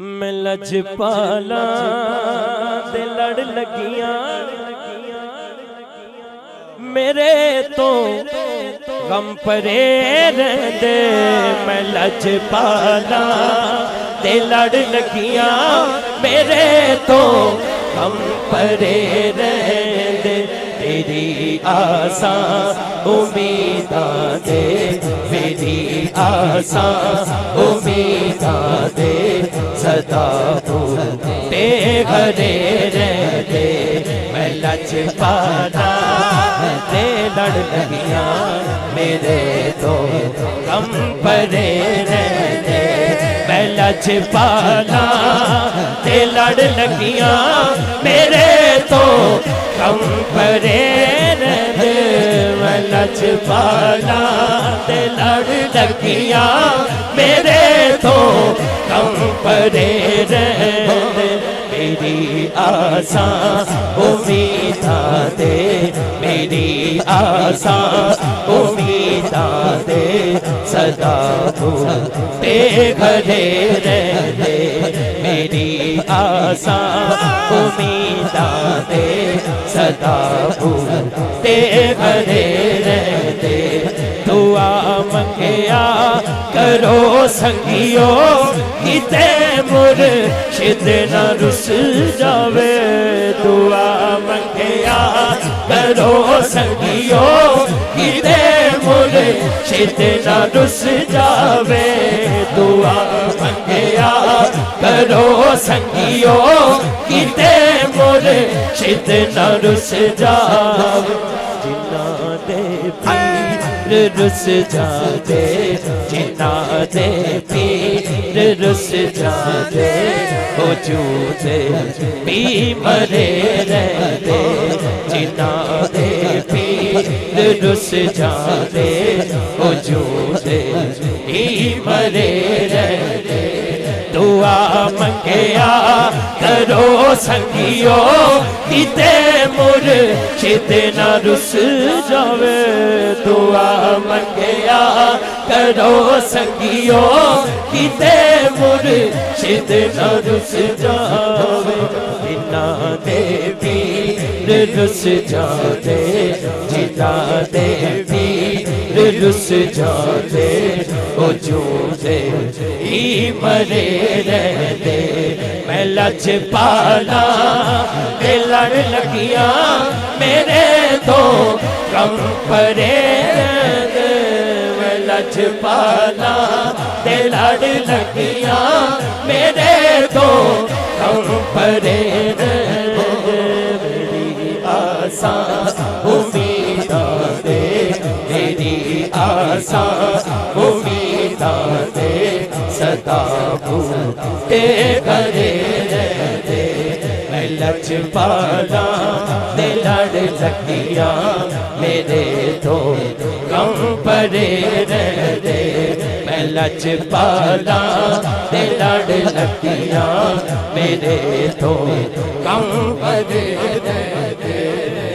मैं लजपाला दे लड़ लगियां मेरे तो गम परे रहंदे। मैं लजपाला दे लड़ लगियां मेरे तो गम परे रहंदे। तेरी आसा उम्मीदां दे मेरी आसा उम्मीदां दे सदा ते घरे रहंदे। मैं लजपाला दे लड़ लगियां मेरे तो गम परे रहंदे। मैं लजपाला दे लड़ लगियां मेरे तो गम परे रहंदे। मैं लजपाला दे लड़ लगियां मेरे तो गम परे रहंदे। मेरी आसा उम्मीदां दे मेरी आसा उम्मीदां दे सदा ते घरे रहंदे। मेरी आसा उम्मीदां दे सदा ते घरे रहंदे। दुआ मंगिया करो संगियो किते मुर्शिद न रुस जावे। दुआ मंगिया करो संगियो किते मुर्शिद न रुस जावे। दुआ मंगिया करो संगियो किते मुर्शिद न रुस जावे। जिन्ना दे पीर रुस जाते जिन्ना दे पीर रुस जाते वजूद भी मरे रहते। जिन्ना दे पीर रुस जाते वजूद भी मरे रहते। दुआ मंगिया करो संगियो किते मुर्शिद न रुस जावे। दुआ मंगिया करो संगियो किते मुर्शिद न रुस जावे। जिन्ना दे पीर रुस जाते जिन्ना दे पीर रुस जाते वजूद ही मरे रहते। मैं लजपाला दे लड़ लगियां मेरे तो गम परे रहंदे। मैं लजपाला दे लड़ लगियां मेरे तो गम परे रहंदे। मेरी आसा उम्मीदां दे मेरी आसा उम्मीदां दे सदा ते घरे रहंदे। मैं लजपाला दे लड़ लगियां मेरे तो गम परे रहंदे। मैं लजपाला दे लड़ लगियां मेरे तो गम परे रहंदे।